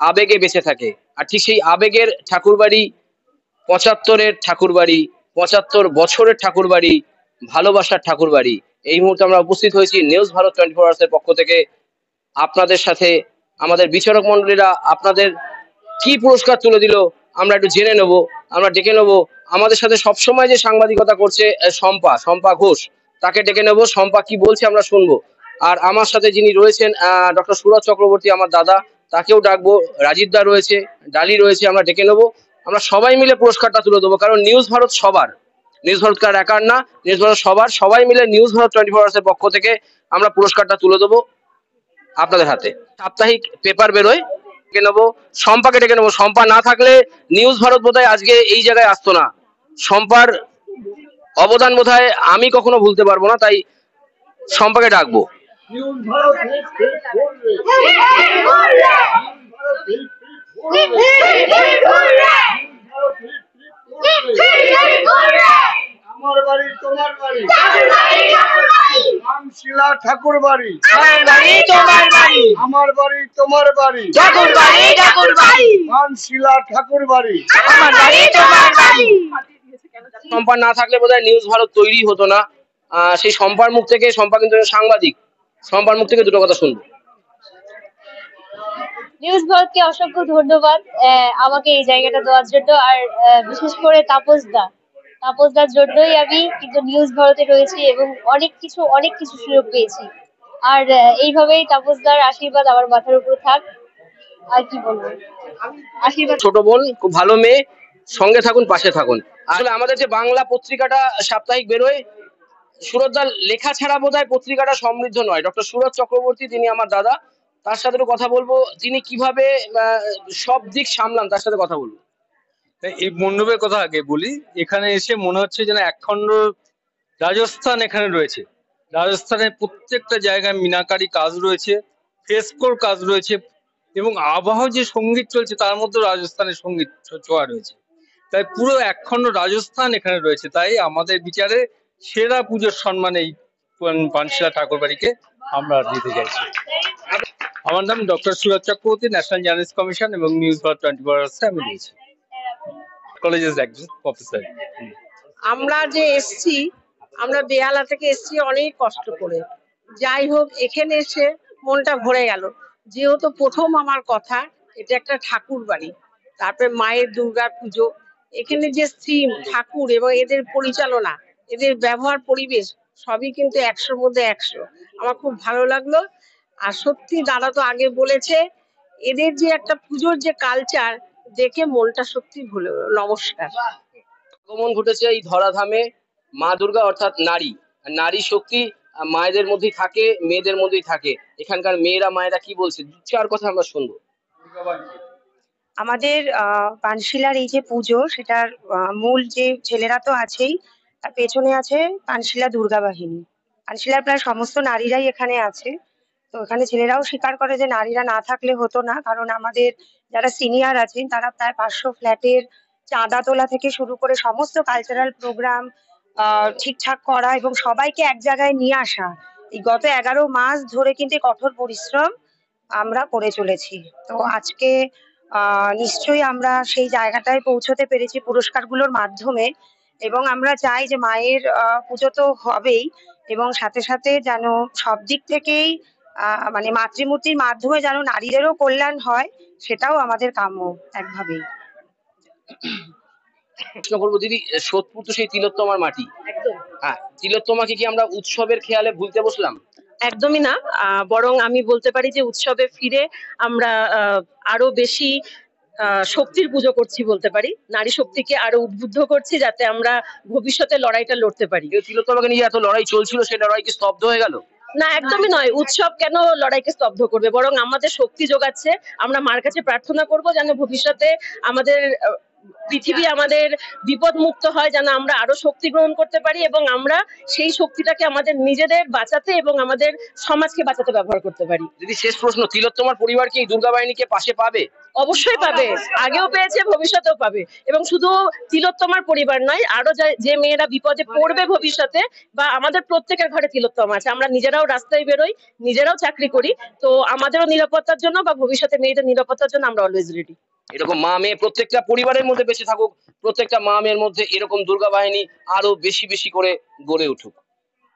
আবেগে বেঁচে থাকে। আর ঠিক সেই আবেগের ঠাকুরবাড়ি, ৭৫-এর ঠাকুরবাড়ি, ৭৫ বছরের ঠাকুরবাড়ি, ভালোবাসার ঠাকুরবাড়ি। এই মুহূর্তে আমরা উপস্থিত হয়েছি নিউজ ভারত 24 আওয়ার্স এর পক্ষ থেকে আপনাদের সাথে। আমাদের বিচারক মন্ডলীরা আপনাদের কি পুরস্কার তুলে দিল আমরা একটু জেনে নেব, আমরা ডেকে নেব। আমাদের সাথে সবসময় যে সাংবাদিকতা করছে শম্পা ঘোষ, তাকে ডেকে নেব। শম্পা কি বলছে আমরা শুনবো। আর আমার সাথে যিনি রয়েছেন ডক্টর সুরজ চক্রবর্তী, আমার দাদা, তাকেও ডাকবো। রাজীব দা রয়েছে, ডালি রয়েছে, আমরা ডেকে নেবো। আমরা সবাই মিলে পুরস্কারটা তুলে দেবো, কারণ নিউজ ভারত সবার, নিউজ ভারত কার একার না, নিউজ ভারত সবার। সবাই মিলে নিউজ ভারত 24 আওয়ার্স এর পক্ষ থেকে আমরা পুরস্কারটা তুলে দেবো আপনাদের হাতে। সাপ্তাহিক পেপার বেরোয়, ডেকে নেবো শম্পাকে, ডেকে নেবো। শম্পা না থাকলে নিউজ ভারত বোধহয় আজকে এই জায়গায় আসতো না। শম্পার অবদান বোধহয় আমি কখনো ভুলতে পারবো না, তাই শম্পাকে ডাকবো। আমার বাড়ি তোমার বাড়ি, পানশিলা ঠাকুর বাড়ি, আমার বাড়ি তোমার বাড়ি, পানশিলা ঠাকুর বাড়ি। শম্পা না থাকলে বোধহয় নিউজ ভারত তৈরি হতো না। সেই শম্পার মুখ থেকে, শম্পা কিন্তু সাংবাদিক, শম্পার মুখ থেকে দুটো কথা শুনবো। নিউজ ভারতকে অসংখ্য ধন্যবাদ আমাকে এই জায়গাটা দেওয়ার জন্য। আর বিশেষ করে তাপসদার জন্যই আমি কিন্তু নিউজ ভারতে রয়েছি এবং অনেক কিছু সুযোগ পেয়েছি। আর এইভাবেই তাপসদার আশীর্বাদ আমার মাথার উপর থাক। আর কি বলবো, আশীর্বাদ। ছোট বোন, খুব ভালো মেয়ে, সঙ্গে থাকুন, পাশে থাকুন। আসলে আমাদের যে বাংলা পত্রিকাটা সাপ্তাহিক বেরোয়, সুরজদার লেখা ছাড়া বোধহয় পত্রিকাটা সমৃদ্ধ নয়। ডক্টর সুরজ চক্রবর্তী, তিনি আমার দাদা, তার সাথে একটু কথা বলবো। তিনি কিভাবে সব দিক সামলান, তার সাথে কথা বলবো। এই মণ্ডপের কথা আগে বলি। এখানে এসে মনে হচ্ছে যেন একখণ্ড রাজস্থান এখানে রয়েছে। রাজস্থানের প্রত্যেকটা জায়গায় মিনাকারি কাজ রয়েছে, ফ্রেস্কোর কাজ রয়েছে, এবং আবহ যে সঙ্গীত চলছে তার মধ্যে রাজস্থানের সঙ্গীত ছোঁয়া রয়েছে। তাই পুরো একখণ্ড রাজস্থান এখানে রয়েছে। তাই আমাদের বিচারে সেরা পুজোর সম্মান এই পানশিলা ঠাকুরবাড়িকে আমরা দিতে চাইছি। আমার নাম doctor Suraj Chakraborty, national journalist commission এবং নিউজ ভারত 24 আওয়ার্সে আমি দিয়েছি, কলেজের একজন প্রফেসর। আমরা যে এসছি, আমরা বেহালা থেকে এসছি অনেক কষ্ট করে। যাই হোক, এখানে এসে মনটা ভরে গেল। যেহেতু প্রথম আমার কথা, এটা একটা ঠাকুর বাড়ি, তারপরে মায়ের দুর্গা পুজো, এখানে যে থিম ঠাকুর এবং এদের পরিচালনা, এদের ব্যবহার, পরিবেশ সবই কিন্তু 100-র মধ্যে 100। আমার খুব ভালো লাগলো। আর সত্যি দাদা তো আগে বলেছে, এদের যে একটা পুজোর যে কালচার দেখে মনটা সত্যি ভুলে গেল। নমস্কার। আগমন ঘটেছে এই ধরাধামে মা দুর্গা, অর্থাৎ নারী শক্তি মায়েদের মধ্যেই থাকে, মেয়েদের মধ্যেই থাকে। এখানকার মেয়েরা, মায়েরা কি বলছে, দু চার কথা আমরা শুনবো। আমাদের পানশিলার এই যে পুজো, সেটার মূল যে ছেলেরা তো আছেই, তার পেছনে আছে পানশিলা দুর্গা বাহিনী। পানশিলার প্রায় সমস্ত নারীরাই এখানে আছে। তো এখানে ছেলেরাও স্বীকার করে যে নারীরা না থাকলে হতো না, কারণ আমাদের যারা সিনিয়র আছেন তারা প্রায় 500 ফ্ল্যাটের চাঁদা তোলা থেকে শুরু করে সমস্ত কালচারাল প্রোগ্রাম ঠিকঠাক করা এবং সবাইকে এক জায়গায় নিয়ে আসা, এই গত 11 মাস ধরে কিন্তু কঠোর পরিশ্রম আমরা করে চলেছি। তো আজকে নিশ্চয়ই আমরা সেই জায়গাটায় পৌঁছতে পেরেছি পুরস্কারগুলোর মাধ্যমে, এবং আমরা চাই যে মায়ের পুজো তো হবেই, এবং সাথে সাথে যেন সব দিক থেকেই মানে মাতৃমূর্তির মাধ্যমে যেন নারীদেরও কল্যাণ হয়, সেটাও আমাদের কাম্য একভাবেই। প্রশ্ন করবো দিদি, সোদপুর তো সেই তিলোত্তমার মাটি, হ্যাঁ, তিলোত্তমাকে কি আমরা উৎসবের খেয়ালে ভুলতে বসলাম? একদমই না, বরং আমি বলতে পারি যে উৎসবে ফিরে আমরা আরো বেশি শক্তির পুজো করছি বলতে পারি। নারী শক্তিকে আরো উদ্বুদ্ধ করছি যাতে আমরা ভবিষ্যতে লড়াইটা লড়তে পারি। তিলোত্তমাকে নিয়ে এত লড়াই চলছিল, সেই লড়াই কি স্তব্ধ হয়ে গেল? না, একদমই নয়। উৎসব কেন লড়াইকে স্তব্ধ করবে, বরং আমাদের শক্তি যোগাচ্ছে। আমরা মার কাছে প্রার্থনা করব যেন ভবিষ্যতে আমাদের পৃথিবী আমাদের বিপদ মুক্ত হয়, যেন আমরা আরো শক্তি গ্রহণ করতে পারি এবং আমরা সেই শক্তিটাকে আমাদের নিজেদের বাঁচাতে এবং আমাদের সমাজকে বাঁচাতে ব্যবহার করতে পারি। দিদি শেষ প্রশ্ন, তিলোত্তমার পরিবার কি এই দুর্গা বাহিনীকে পাশে পাবে? অবশ্যই পাবে, আগেও পেয়েছে, ভবিষ্যতেও পাবে। এবং শুধু তিলোত্তমার পরিবার নয়, আরো যে মেয়েরা বিপদে পড়বে ভবিষ্যতে, বা আমাদের প্রত্যেকের ঘরে তিলোত্তমা আছে, আমরা নিজেরাও রাস্তায় বেরোই, নিজেরাও চাকরি করি, তো আমাদেরও নিরাপত্তার জন্য বা ভবিষ্যতে মেয়েদের নিরাপত্তার জন্য আমরা অলওয়েজ রেডি। এরকম মা মেয়ে প্রত্যেকটা পরিবারের মধ্যে বেঁচে থাকুক, প্রত্যেকটা মা মেয়ের মধ্যে এরকম দুর্গা বাহিনী আরো বেশি বেশি করে গড়ে উঠুক।